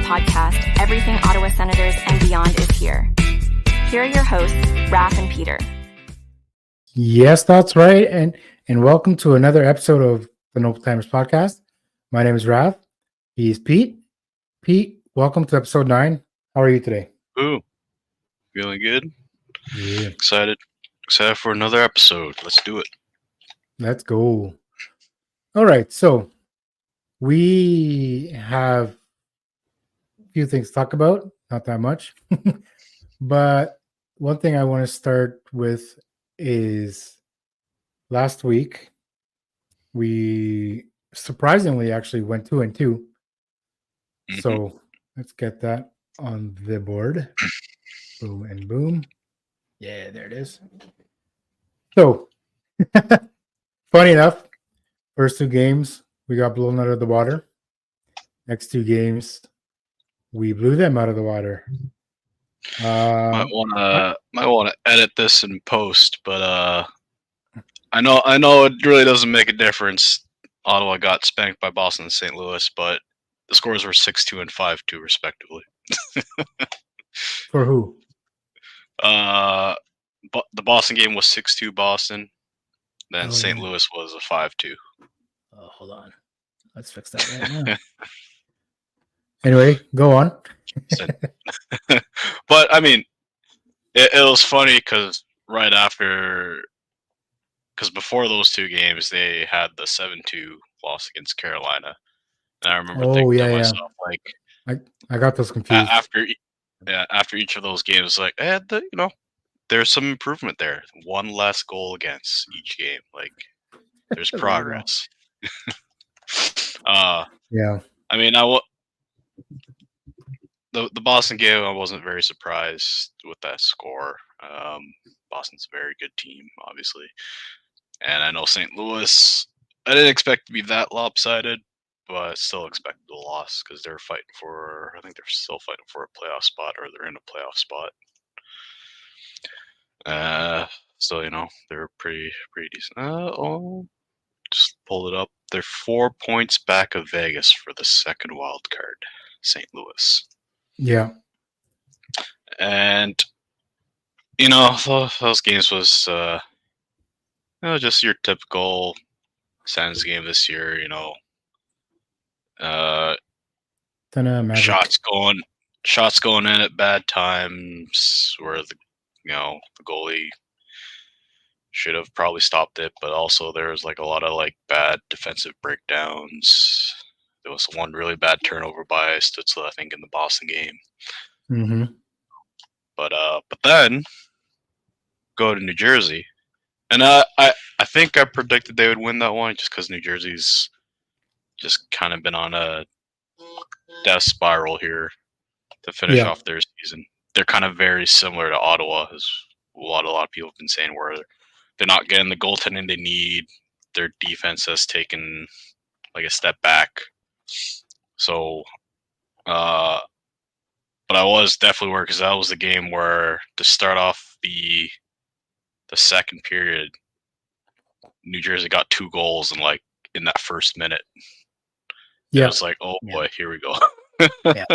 podcast, Everything Ottawa Senators and Beyond is here. Here are your hosts, Raph and Peter. Yes, that's right. And welcome to another episode of the Noble Timers podcast. My name is Raph. He's Pete. Pete, welcome to episode 9. How are you today? Ooh, feeling good. Yeah. Excited for another episode. Let's do it. Let's go. All right. So we have a few things to talk about. Not that much. But one thing I want to start with is last week we surprisingly actually went 2-2. Mm-hmm. So let's get that on the board. Boom and boom. Yeah, there it is. So funny enough, first 2 games we got blown out of the water. Next 2 games we blew them out of the water. Might want to edit this in post, but I know it really doesn't make a difference. Ottawa got spanked by Boston and St. Louis, but the scores were 6-2 and 5-2 respectively. For who? The Boston game was 6-2 Boston. Then St. Yeah. Louis was a 5-2. Oh, hold on. Let's fix that right now. Anyway, go on. But I mean, it was funny because before those 2 games, they had the 7-2 loss against Carolina, and I remember thinking to myself, like, I got those confused. After each of those games, like, there's some improvement there. 1 less goal against each game, like, there's progress. Yeah. I mean, the Boston game, I wasn't very surprised with that score. Boston's a very good team, obviously. And I know St. Louis, I didn't expect to be that lopsided, but still expected a loss because they're I think they're still fighting for a playoff spot, or they're in a playoff spot. So, they're pretty decent. Just pulled it up. They're 4 points back of Vegas for the second wild card, St. Louis. Yeah. And, those games was, just your typical Sens game this year, shots going in at bad times where the goalie should have probably stopped it, but also there was like a lot of like bad defensive breakdowns. There was one really bad turnover by Stützle, I think, in the Boston game. Mm-hmm. But then go to New Jersey, and I think I predicted they would win that one just because New Jersey's just kind of been on a death spiral here to finish off their season. They're kind of very similar to Ottawa, as a lot of people have been saying, where they're not getting the goaltending they need. Their defense has taken like a step back. So, but I was definitely worried because that was the game where to start off the second period, New Jersey got 2 goals in that first minute. Yeah, it was like, oh boy, here we go. Yeah.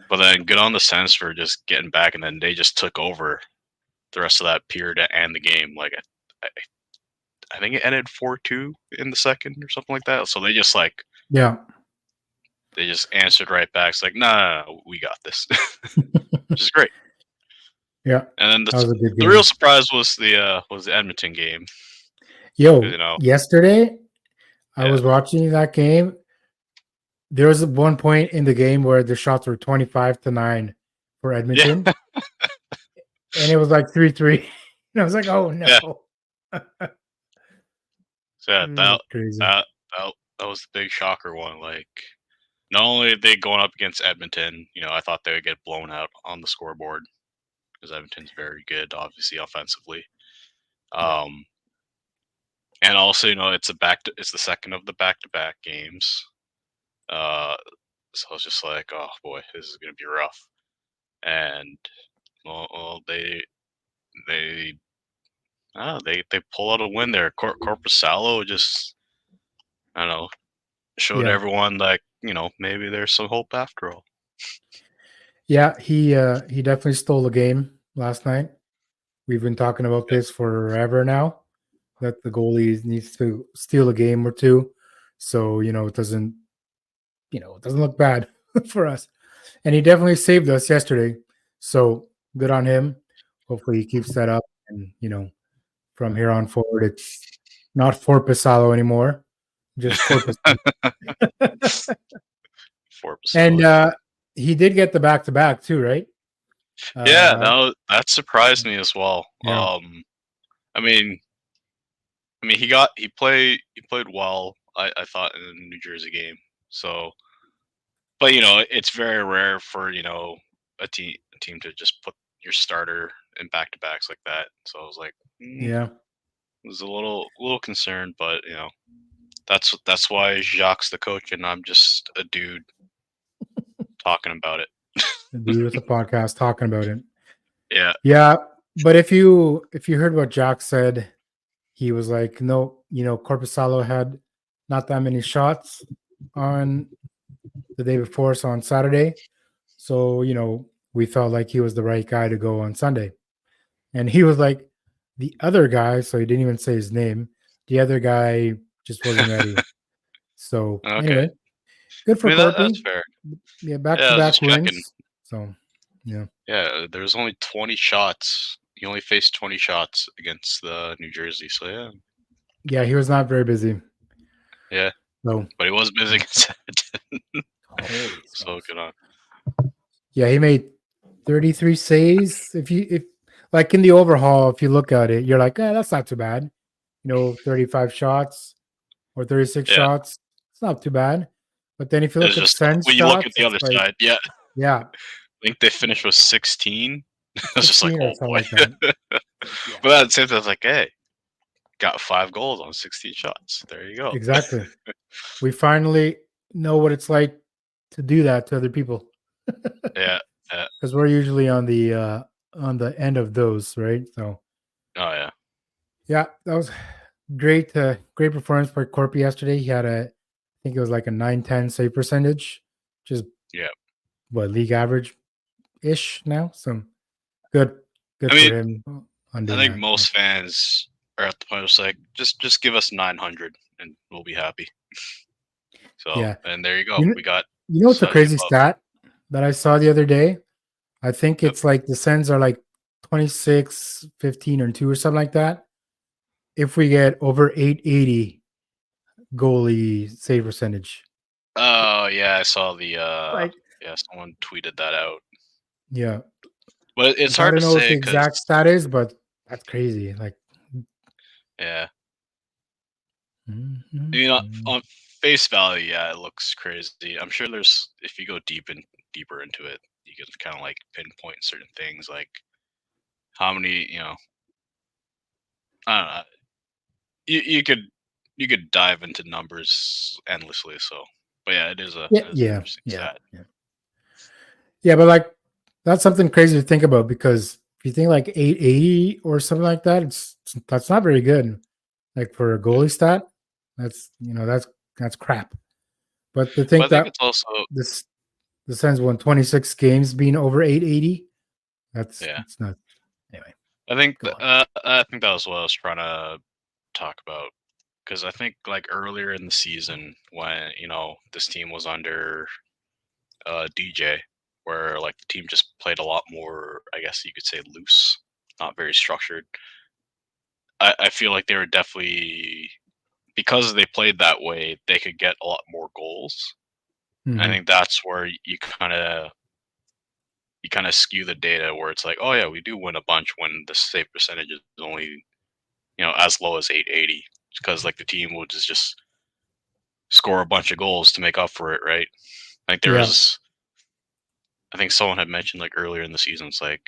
But then good on the Sens for just getting back, and then they just took over the rest of that period and the game. Like I think it ended 4-2 in the second or something like that. So they just they just answered right back. It's like, nah, we got this, which is great. Yeah. And then the real surprise was the Edmonton game. Yesterday I was watching that game. There was one point in the game where the shots were 25-9 for Edmonton. Yeah. And it was like 3-3. And I was like, oh no. Yeah. So that was the big shocker one. Like, not only are they going up against Edmonton, I thought they would get blown out on the scoreboard because Edmonton's very good, obviously, offensively. And also, it's the second of the back-to-back games. So I was just like, oh boy, this is gonna be rough. And they pull out a win there. Korpisalo just, I don't know, showed everyone like, maybe there's some hope after all. Yeah, he definitely stole the game last night. We've been talking about Yeah. this forever now. That the goalie needs to steal a game or two, so it doesn't look bad for us. And he definitely saved us yesterday. So good on him. Hopefully he keeps that up, and from here on forward, it's not for Pasalo anymore, just Corpus. 4%. And he did get the back to back too, right? Yeah, Uh, that surprised me as well. yeah, I mean, he played well. I thought in the New Jersey game. So, but it's very rare for a team to just put your starter in back to backs like that. So I was like, yeah, was a little concerned, but that's why Jacques the coach and I'm just a dude talking about it. the dude with the podcast talking about it. Yeah, Yeah, but if you heard what Jack said, he was like, no, Corpusalo had not that many shots on the day before, so on Saturday. So, we felt like he was the right guy to go on Sunday. And he was like, the other guy, so he didn't even say his name, the other guy just wasn't ready. So, okay. anyway, good I for mean that's Corpy. fair. Yeah, back Yeah, to I was back just checking. wins. So, yeah. Yeah, there's only 20 shots. He only faced 20 shots against the New Jersey. So Yeah, he was not very busy. yeah, So, but he was busy against Edmonton. holy So smokes. good on. Yeah, he made 33 saves. If like in the overhaul, if you look at it, you're like, that's not too bad. 35 shots or 36 Yeah, shots. It's not too bad. But then if you look it's at just Sens when you look at shots, the it's other like, side. Yeah, yeah, I think they finished with 16. I was just like, 16 or oh something boy. like that. Yeah, But at the same time, I was like, hey, got 5 goals on 16 shots. There you go. exactly. We finally know what it's like to do that to other people Yeah. Yeah. because we're usually on the end of those, right? So Oh yeah. yeah, that was great performance by Corpy yesterday. He had I think it was like a 910 save percentage, which is Yeah. what league average ish now. So good, I good mean, for him on I doing think that. most fans are at the point where it's like, just give us 900 and we'll be happy. So, Yeah, and there you go. you know, We got it's a slightly crazy above. stat that I saw the other day. I think Yep. it's like the Sens are like 26, 15, or 2 or something like that. If we get over 880 goalie save percentage. Oh yeah, I saw the Like, yeah, someone tweeted that out. yeah. But it's Like I hard don't to know what the say exact because stat is, but that's crazy. Like, yeah, mhm, on face value, yeah, it looks crazy. I'm sure there's if you go deeper into it, you can kind of like pinpoint certain things like how many, I don't know. You could dive into numbers endlessly. So, but yeah, yeah, it is an yeah, interesting yeah, stat. yeah. Yeah, but like that's something crazy to think about because if you think like 880 or something like that, that's not very good. Like for a Yeah. goalie stat, that's crap. But to But I think think that it's also this the Sens won 26 games being over 880, yeah. it's not anyway. Go on. I think that was what I was trying to talk about because I think like earlier in the season when this team was under DJ, where like the team just played a lot more, I guess you could say loose, not very structured. I feel like they were definitely because they played that way, they could get a lot more goals. I Mhm. think that's where you kind of skew the data where it's like, oh yeah, we do win a bunch when the save percentage is only as low as 880 because like the team will just score a bunch of goals to make up for it, right? Like there Yeah. was, I think someone had mentioned like earlier in the season, it's like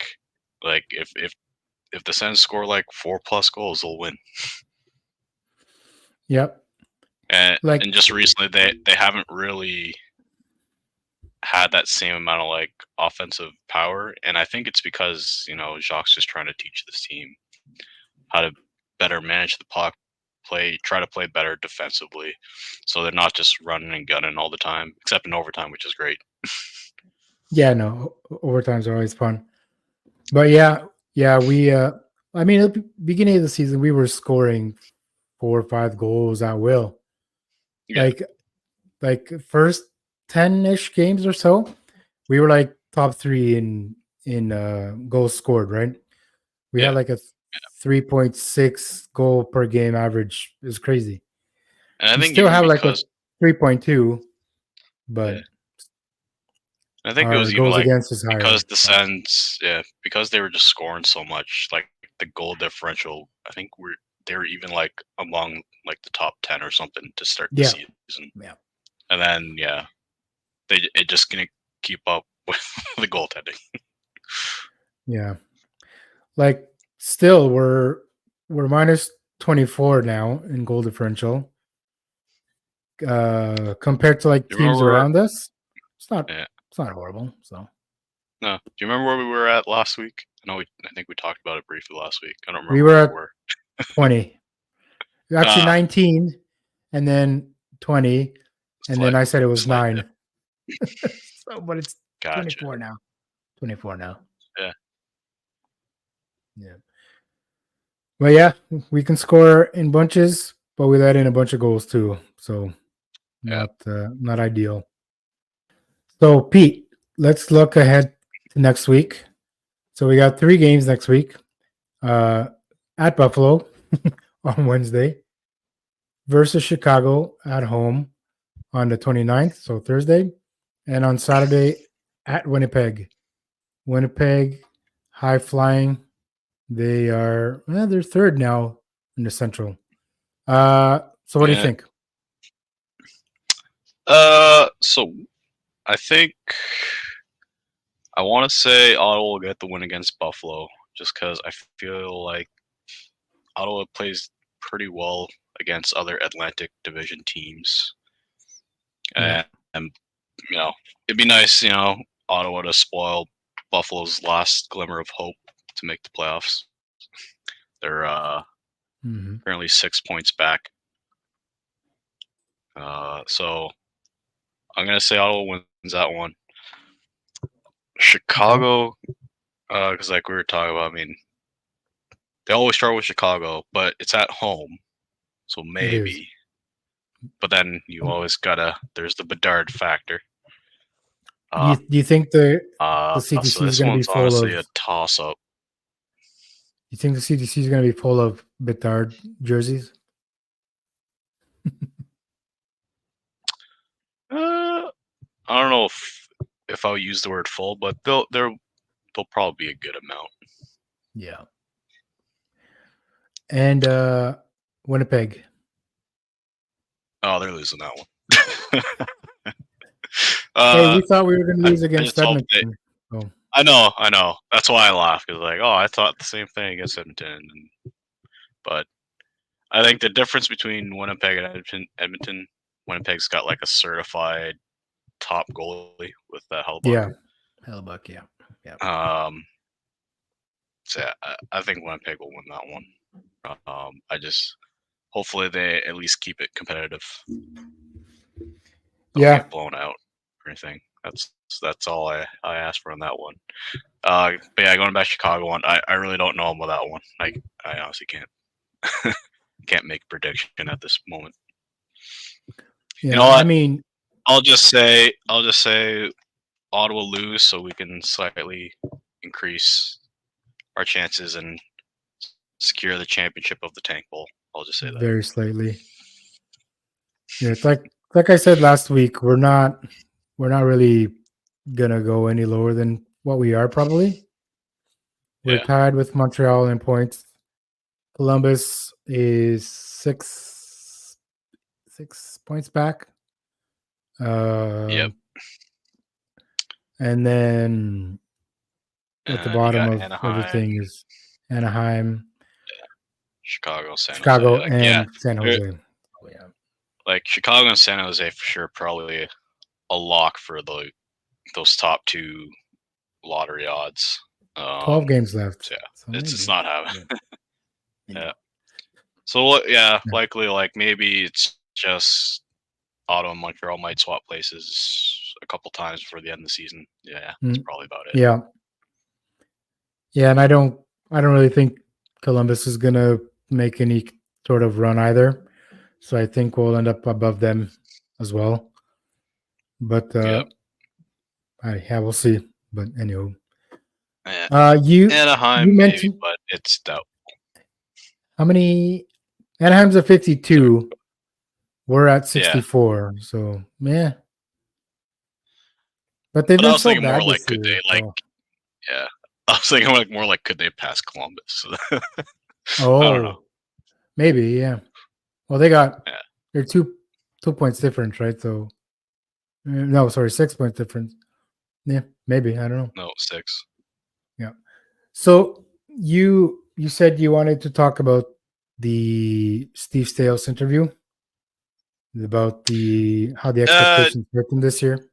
if the Sens score like 4+ goals, they'll win. Yep. And Like just recently they haven't really had that same amount of like offensive power, and I think it's because Jacques just trying to teach this team how to better manage the puck, try to play better defensively, so they're not just running and gunning all the time, except in overtime, which is great. Yeah, no, overtimes are always fun. But yeah, we. I mean, at the beginning of the season, we were scoring 4 or 5 goals at will. Yeah, Like first 10-ish games or so, we were like top three in goals scored. Right, we had yeah, like a 3.6 goal per game average. It's crazy. and I We think still even have like a because 3.2, yeah, but I think it our was even goals like against is because higher. the So Sens, yeah, because they were just scoring so much, like the goal differential. I think they were even like among like the top 10 or something to start the yeah, season, yeah, and then yeah, it just gonna keep up with the goaltending. yeah. Like still we're minus 24 now in goal differential. Compared to like Do you teams remember? around us, it's not Yeah, it's not horrible. So no. Do you remember where we were at last week? I know. I think we talked about it briefly last week. I don't we remember were where we at were. 20, actually Ah, 19, and then 20, and then slight, I said it was slight dip. 9. So, but it's Gotcha. 24 now. 24 now. Yeah, Yeah. But yeah, we can score in bunches, but we let in a bunch of goals too. So yeah, not ideal. So Pete, let's look ahead to next week. So we got 3 games next week. Uh, at Buffalo on Wednesday versus Chicago at home on the 29th, so Thursday, and on Saturday at Winnipeg. Winnipeg, high flying. They're third now in the Central. So what do you yeah. think? So I think I want to say Ottawa will get the win against Buffalo, just because I feel like Ottawa plays pretty well against other Atlantic Division teams, Yeah. and you know it'd be nice, Ottawa to spoil Buffalo's last glimmer of hope to make the playoffs. They're Hmm. currently 6 points back. So I'm gonna say Ottawa wins that one. Okay. Chicago, because like we were talking about, I mean, they always start with Chicago, but it's at home, so It is. maybe. But then you Um, always gotta. There's the Bedard factor. Do you Uh, do you think the so CDC is this going to be one's full honestly of? a toss up. You think the CDC is going to be full of Bitard jerseys? I don't know if I'll use the word full, but they'll probably be a good amount. Yeah. And Winnipeg. Oh, they're losing that one. Hey, uh, we thought we were going to I, lose I against just hope they. Edmonton. Oh, I know. That's why I laugh because like, oh, I thought the same thing against Edmonton, but I think the difference between Winnipeg and Edmonton, Winnipeg's got like a certified top goalie with Hellbuck. yeah. Hellebuck, yeah. Yeah. Um, so yeah, I think Winnipeg will win that one. I just hopefully they at least keep it competitive. Don't Yeah. get blown out or anything. That's all I asked for on that one. But yeah, going back to Chicago one, I really don't know about that one. I honestly can't make a prediction at this moment. You know Yeah. I what? mean, I'll just say Ottawa lose so we can slightly increase our chances and secure the championship of the Tank Bowl. I'll just say that. very slightly. Yeah, it's like I said last week, we're not really gonna go any lower than what we are probably. We're Yeah. tied with Montreal in points. Columbus is 6 points back. Yep. Um, and then at the And you bottom got of Anaheim, everything is Anaheim, Chicago, San Jose. Chicago, Like yeah, and San they're- Jose. Oh, yeah. like Chicago and San Jose for sure probably a lock for those top two lottery odds. 12 games left. So yeah, So it's maybe. not happening. Yeah. Yeah. Yeah. So yeah, Yeah. likely like maybe it's just Ottawa and Montreal might swap places a couple times before the end of the season. Yeah, that's Mm, probably about it. yeah, yeah, and I don't really think Columbus is gonna make any sort of run either. So I think we'll end up above them as well. But Yeah. yeah, we'll see. But anyway, Eh, you Anaheim maybe, mentioned but it's doubtful. how many Anaheim's at 52. We're at Yeah, 64. So yeah, but they've but I been was so thinking more bad like this could year. they like So yeah. I was thinking like more like could they pass Columbus? I don't know. oh, maybe yeah. Well, Yeah, they're 2 points difference, right? So no, sorry, 6 points difference. Yeah, maybe I don't know. no 6. Yeah. So you said you wanted to talk about the Steve Staios interview about the how the Uh, expectations hit them this year.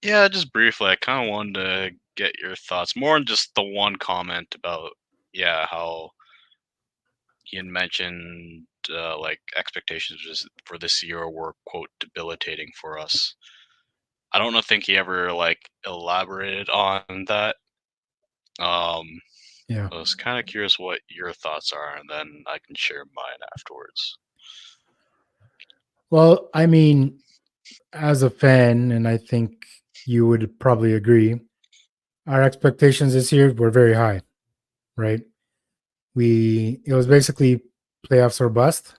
yeah, just briefly, I kind of wanted to get your thoughts more on just the one comment about how he had mentioned like expectations for this year were quote debilitating for us. I don't know, think he ever like elaborated on that. Um, Yeah. I was kind of curious what your thoughts are, and then I can share mine afterwards. Well, I mean, as a fan, and I think you would probably agree, our expectations this year were very high, right? It was basically playoffs or bust.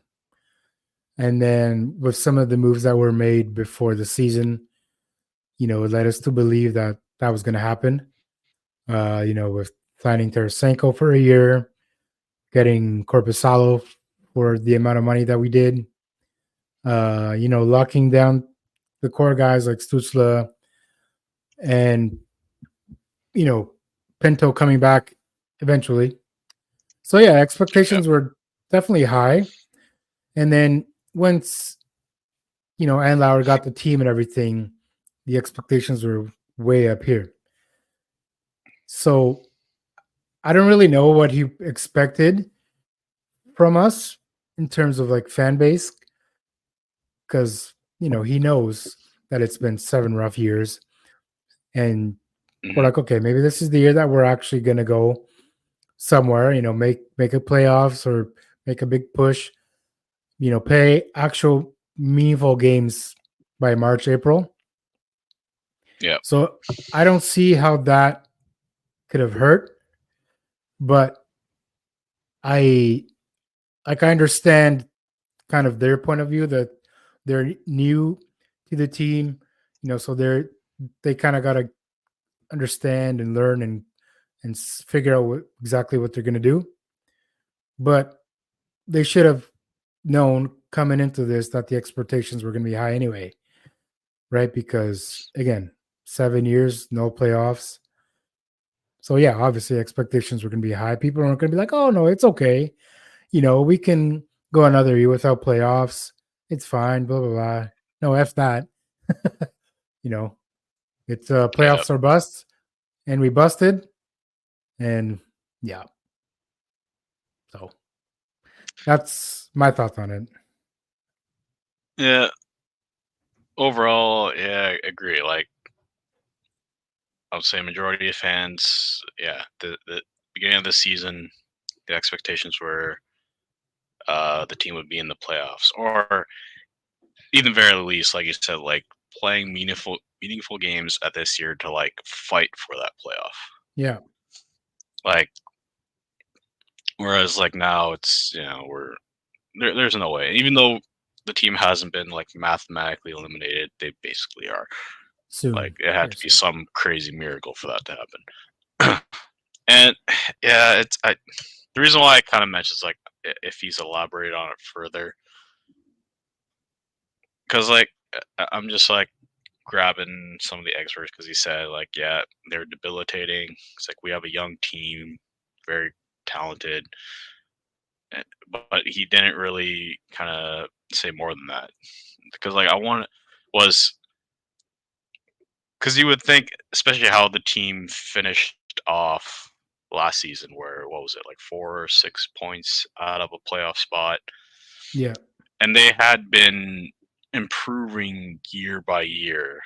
And then with some of the moves that were made before the season, it led us to believe that that was going to happen. With signing Tarasenko for a year, getting Corpusalo for the amount of money that we did, locking down the core guys like Stutzla and, you know, Pinto coming back eventually. So, yeah, Yeah, expectations were definitely high. And then once, Andlauer got the team and everything, the expectations were way up here. So I don't really know what he expected from us in terms of like fan base because he knows that it's been 7 rough years and we're hmm like, okay, maybe this is the year that we're actually gonna go somewhere, make a playoffs or make a big push, play actual meaningful games by March, April. yeah, So I don't see how that could have hurt, but I I understand kind of their point of view that they're new to the team, so they kind of got to understand and learn and figure out exactly what they're going to do. But they should have known coming into this that the expectations were going to be high anyway, right? Because again, 7 years, no playoffs. So yeah, obviously expectations were going to be high. People aren't going to be like, "Oh no, it's okay. We can go another year without playoffs. It's fine." Blah blah blah. No, f that. you know, it's yeah, playoffs or bust, and we busted, and yeah. So that's my thoughts on it. yeah. Overall, yeah, I agree. Like I would say, majority of fans, yeah, the beginning of the season, the expectations were the team would be in the playoffs, or even very least, like you said, like playing meaningful games at this year to like fight for that playoff. Yeah, Like whereas like now it's there's no way. Even though the team hasn't been like mathematically eliminated, they basically are. Like soon, it had very to be soon. some crazy miracle for that to happen. And yeah, the reason why I kind of mentioned is like if he's elaborated on it further, because like I'm just like grabbing some of the experts because he said like yeah they're debilitating. It's like we have a young team, very talented, but he didn't really kind of say more than that because like I want was because you would think especially how the team finished off last season where what was it like 4 or 6 points out of a playoff spot Yeah, and they had been improving year by year.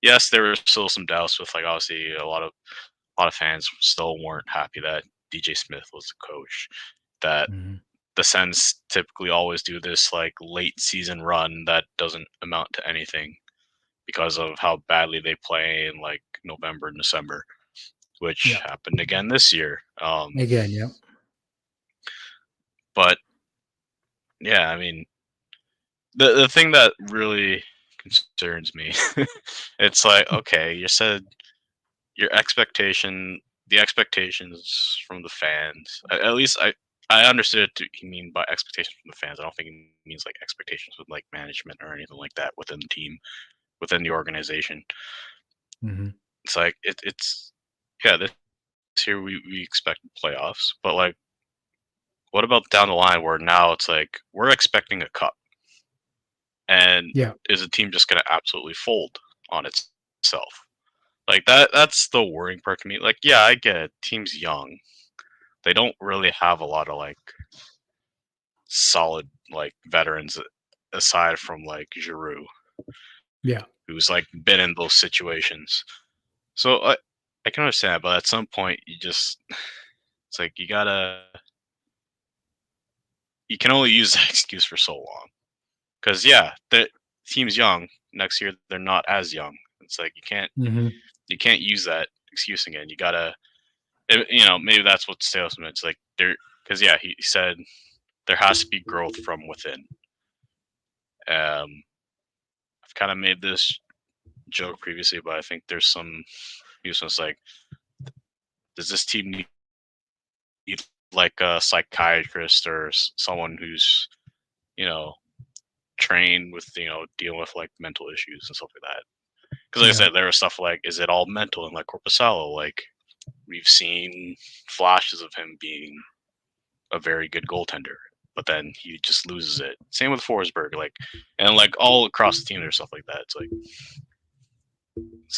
Yes, there were still some doubts with like obviously a lot of fans still weren't happy that DJ Smith was the coach. That Mhm. the Sens typically always do this like late season run that doesn't amount to anything because of how badly they play in like November and December, which Yeah. happened again this year. Again, yeah. But yeah, I mean, the thing that really concerns me, it's like okay, you said your expectation, the expectations from the fans. At least I understood it he mean by expectations from the fans. I don't think he means like expectations with like management or anything like that within the team, within the organization. Mhm. It's like it's yeah, this year we expect playoffs, but like what about down the line where now it's like we're expecting a cup, and Yeah. is the team just gonna absolutely fold on itself? Like that's the worrying part to me. Like, yeah, I get it. Team's young. They don't really have a lot of like solid like veterans aside from like Giroux, Yeah. who's like been in those situations. So I can understand, but at some point you just it's like you can only use that excuse for so long. Because yeah, the team's young. Next year they're not as young. It's like Mhm. you can't use that excuse again. You gotta maybe that's what Staios meant. It's like there because yeah he said there has to be growth from within. I've kind of made this joke previously, but I think there's some useless like, does this team need like a psychiatrist or someone who's you know trained with dealing with like mental issues and stuff like that? Because like I Yeah. said, there was stuff like, is it all mental? And like Corpusalo, like we've seen flashes of him being a very good goaltender, but then he just loses it. Same with Forsberg, like and like all across the team, there's stuff like that. It's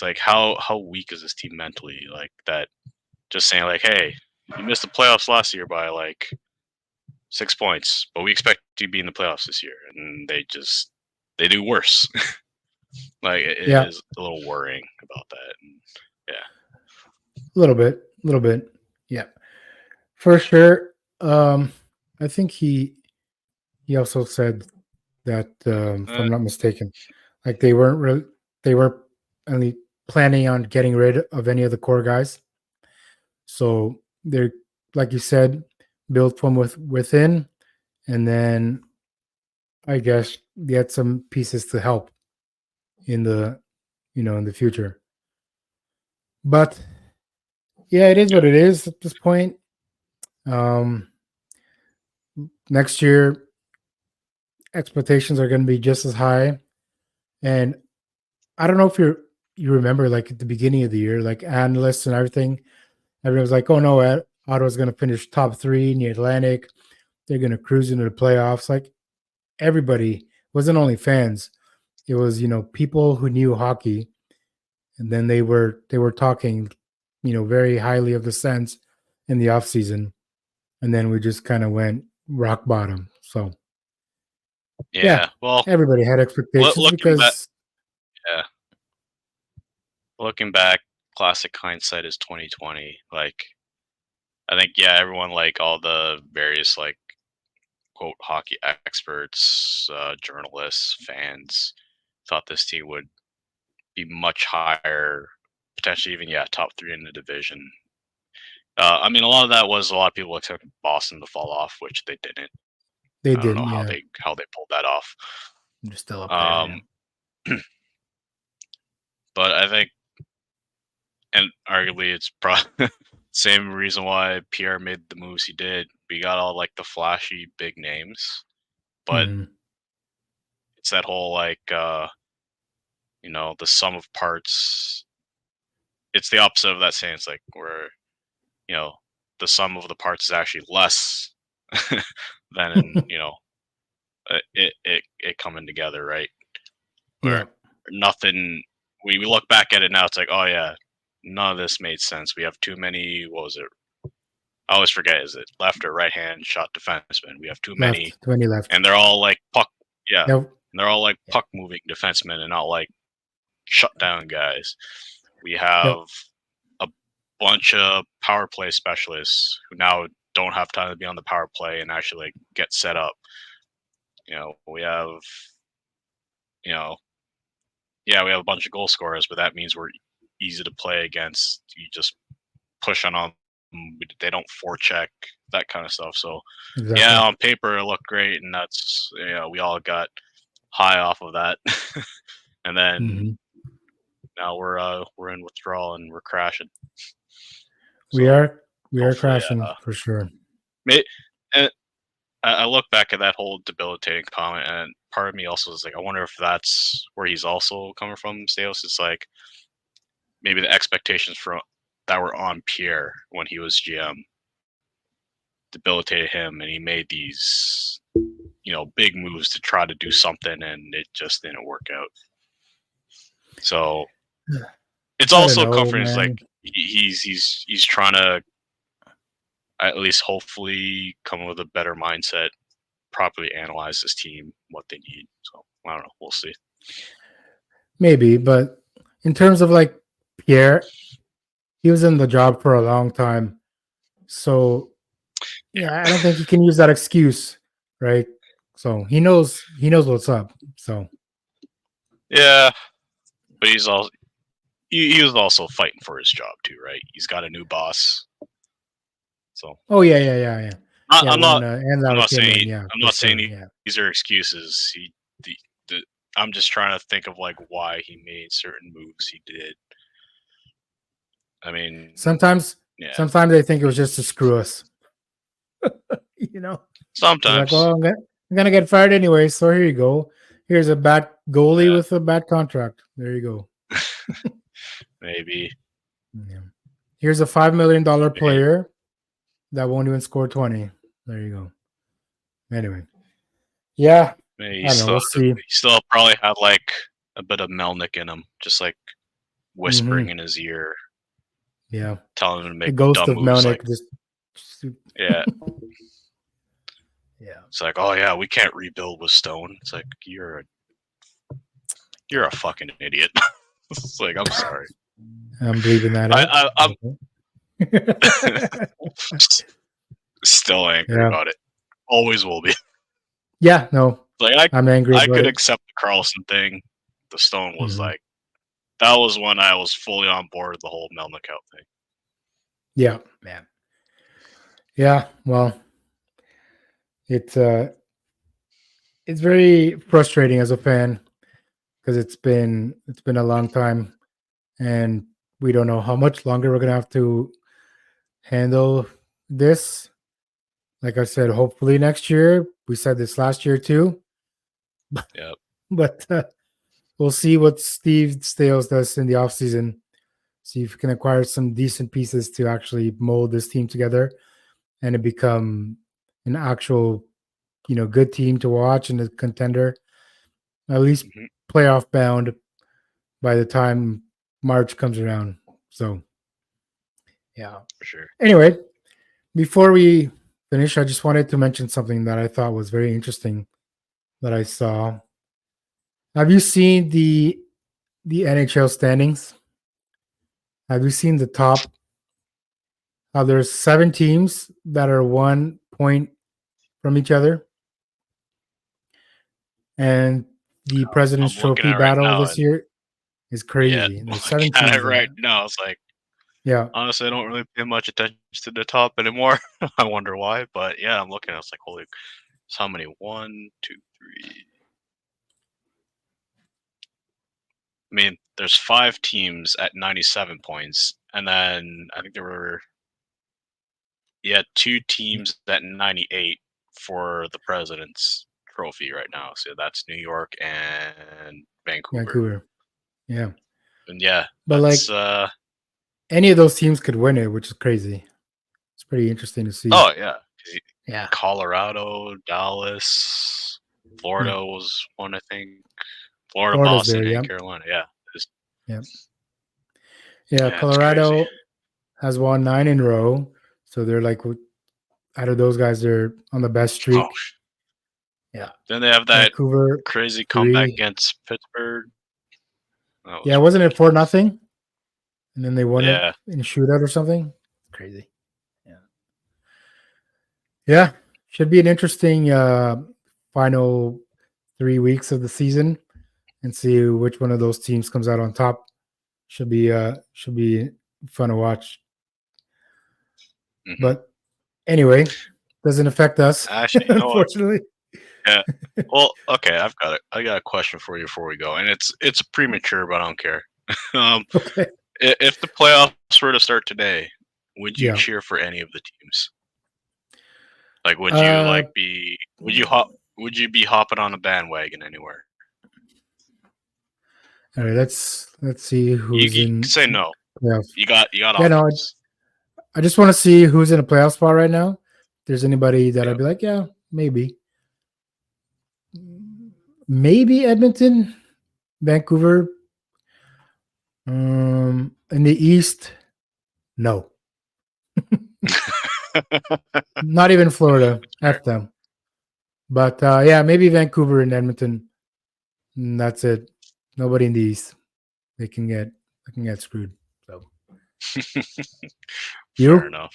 like how weak is this team mentally? Like that, just saying like, hey, you missed the playoffs last year by like 6 points, but we expect you to be in the playoffs this year, and they do worse. Like it Yeah. is a little worrying about that. And yeah, A little bit. A little bit. Yeah. For sure. Um, I think he also said that, if uh, I'm not mistaken, like they weren't only planning on getting rid of any of the core guys. So they're, like you said, built from within, and then I guess get some pieces to help in the in the future. But yeah, it is yeah, what it is at this point. Um, Next year expectations are going to be just as high, and I don't know if you remember, like at the beginning of the year, like analysts and everything, everyone was like, "Oh no, Ottawa's going to finish top 3 in the Atlantic. They're going to cruise into the playoffs." Like everybody, wasn't only fans, it was people who knew hockey, and then they were talking very highly of the Sens in the off season, and then we just kind of went rock bottom. So yeah, yeah. Well, everybody had expectations looking back, because yeah, looking back, classic hindsight is 2020. Like I think yeah, everyone like all the various like quote hockey experts, journalists, fans thought this team would be much higher, potentially even yeah, top 3 in the division. I mean, a lot of that was a lot of people expected Boston to fall off, which they didn't. they I don't know didn't. Yeah, how they pulled that off. they're still up there. Yeah, Um, but I think, and arguably, it's probably same reason why Pierre made the moves he did. We got all like the flashy big names, but hmm it's that whole like the sum of parts. It's the opposite of that saying. It's like where you know the sum of the parts is actually less than in it coming together, right? yeah, Where nothing. We look back at it now, it's like, oh yeah, none of this made sense. We have too many. What was it? I always forget. Is it left or right hand shot defensemen? We have too many, left 20 left. and they're all like puck. Yeah, Yeah, And they're all like Yeah. puck moving defensemen and not like shut down guys. We have a bunch of power play specialists who now don't have time to be on the power play and actually like get set up. We have we have a bunch of goal scorers, but that means we're easy to play against. You just push on them. They don't forecheck, that kind of stuff. So Exactly. yeah, on paper it looked great, and that's we all got high off of that. And then now we're in withdrawal and we're crashing. We So are hopefully, crashing for sure. And I look back at that whole debilitating comment, and part of me also is like, I wonder if that's where he's also coming from. Staios, it's like maybe the expectations that were on Pierre when he was GM debilitated him, and he made these big moves to try to do something, and it just didn't work out. So it's also comforting. It's like he's trying to at least hopefully come up with a better mindset, properly analyze this team, what they need. So I don't know. We'll see. Maybe, but in terms of like Pierre, he was in the job for a long time. So yeah, I don't think he can use that excuse, right? So he knows what's up. So yeah, but he was also fighting for his job too, right? He's got a new boss. So yeah. I'm not saying these are excuses. I'm just trying to think of like why he made certain moves he did. I mean, sometimes they think it was just to screw us. Sometimes. Like, well, I'm gonna get fired anyway, so here you go. Here's a bad goalie with a bad contract. There you go. Maybe. Yeah. Here's a $5 million player that won't even score 20. There you go. Anyway. Yeah. Maybe I don't know. We'll see. He still probably had like a bit of Melnick in him, just like whispering in his ear. Yeah. Telling him to make the ghost dumb of moves. Melnick. Yeah. Yeah. It's like, oh yeah, we can't rebuild with Stone. It's like you're a fucking idiot. It's like, I'm sorry. I'm bleeping that out. I'm still angry about it. Always will be. Yeah, no. Like I'm angry. I could accept the Carlson thing. The Stone was like, that was when I was fully on board with the whole Melnick out thing. Yeah, man. Yeah, well, it's very frustrating as a fan because it's been a long time, and we don't know how much longer we're gonna have to handle this. Like I said, hopefully next year. We said this last year too. Yep. But we'll see what Steve Staios does in the offseason. See if we can acquire some decent pieces to actually mold this team together and to become an actual, good team to watch and a contender, at least playoff bound by the time March comes around. So, yeah, for sure. Anyway, before we finish, I just wanted to mention something that I thought was very interesting that I saw. Have you seen the NHL standings? Have you seen the top? There's 7 teams that are 1 point from each other. And the President's Trophy battle this year is crazy. There's 7 teams right now. It's like, yeah. Honestly, I don't really pay much attention to the top anymore. I wonder why, but yeah, I'm looking. It's like, holy, how many? 1, 2, 3. I mean, there's 5 teams at 97 points, and then I think there were 2 teams at 98 for the President's Trophy right now. So that's New York and Vancouver. Yeah. And yeah, but that's, any of those teams could win it, which is crazy. It's pretty interesting to see. Oh yeah. Yeah. Colorado, Dallas, Florida was one, I think. Florida, Florida's Boston, there, and Carolina. Yeah. Yeah, Colorado has won 9 in a row. So they're like, out of those guys, they're on the best streak. Yeah. Then they have that Vancouver crazy comeback 3. against Pittsburgh. Yeah, wasn't it 4-0? And then they won Yeah. it in a shootout or something. Crazy. Yeah. Yeah. Should be an interesting final 3 weeks of the season, and see which one of those teams comes out on top. Should be fun to watch. Mhm. But anyway, doesn't affect us, Actually, you know what? unfortunately. Yeah. Well, okay. I got a question for you before we go, and it's premature, but I don't care. Okay. If the playoffs were to start today, would you Yeah. cheer for any of the teams? Like, would you would you be hopping on a bandwagon anywhere? All right, let's see who's You in can say no. playoff. You got Yeah, no, options. I just want to see who's in a playoff spot right now. If there's anybody that Yeah. I'd be like, yeah, maybe. Maybe Edmonton, Vancouver. In the East, no. Not even Florida. F them. But yeah, maybe Vancouver and Edmonton. And that's it. Nobody in the East. They can get screwed. So you? Fair enough.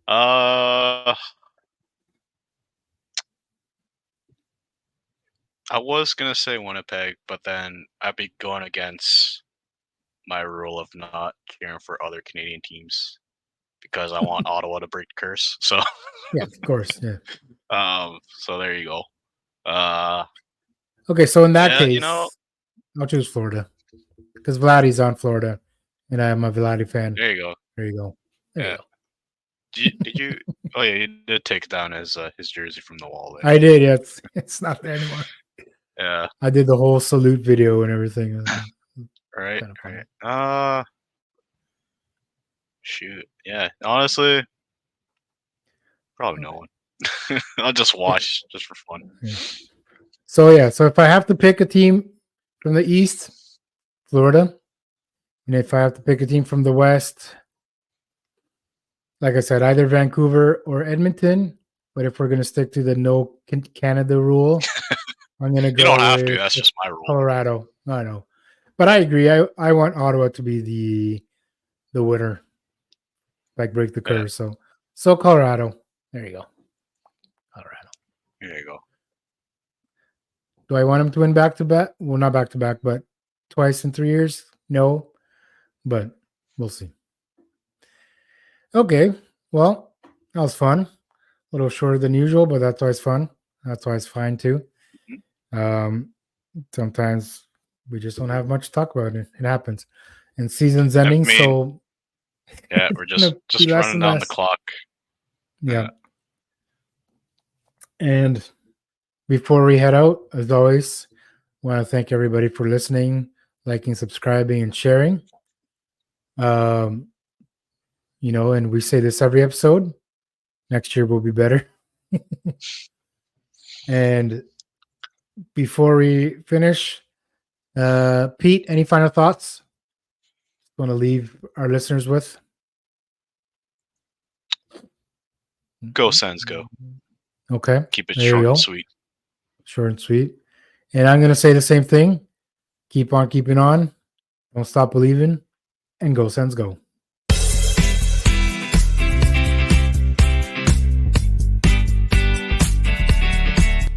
I was gonna say Winnipeg, but then I'd be going against my rule of not cheering for other Canadian teams because I want Ottawa to break the curse. So, Yeah, of course. Yeah. so there you go. Okay, so in that Yeah, case, you know, I'll choose Florida because Vladdy's on Florida, and I'm a Vladdy fan. there you go. There you go. There you Yeah. go. Did you? Oh yeah, you did take down his jersey from the wall there. I did. Yeah, it's not there anymore. Yeah. I did the whole salute video and everything. Right. Kinda funny. Right. Shoot. Yeah. Honestly, probably no one. I'll just watch just for fun. Yeah. So yeah, so if I have to pick a team from the East, Florida, and if I have to pick a team from the West, like I said, either Vancouver or Edmonton. But if we're gonna stick to the no Canada rule, I'm gonna go. You don't have to. with That's just my rule. Colorado. I know, but I agree. I want Ottawa to be the winner, like break the curse. Yeah. So Colorado. There you go. Colorado. There you go. Do I want him to win back to back? Well, not back to back, but twice in 3 years? No, but we'll see. Okay, well, that was fun. A little shorter than usual, but that's always fun. That's always fine too. Sometimes we just don't have much to talk about. It happens, and season's ending, so yeah, we're just running down the clock. Yeah. And before we head out, as always, I want to thank everybody for listening, liking, subscribing, and sharing. And we say this every episode. Next year will be better. And before we finish, Pete, any final thoughts you want to leave our listeners with? Go Sens, go. Okay. Keep it There short you go. and sweet. Short and sweet. And I'm going to say the same thing. Keep on keeping on. Don't stop believing. And go Sens, go.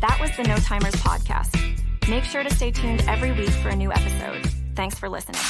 That was the No Timers podcast. Make sure to stay tuned every week for a new episode. Thanks for listening.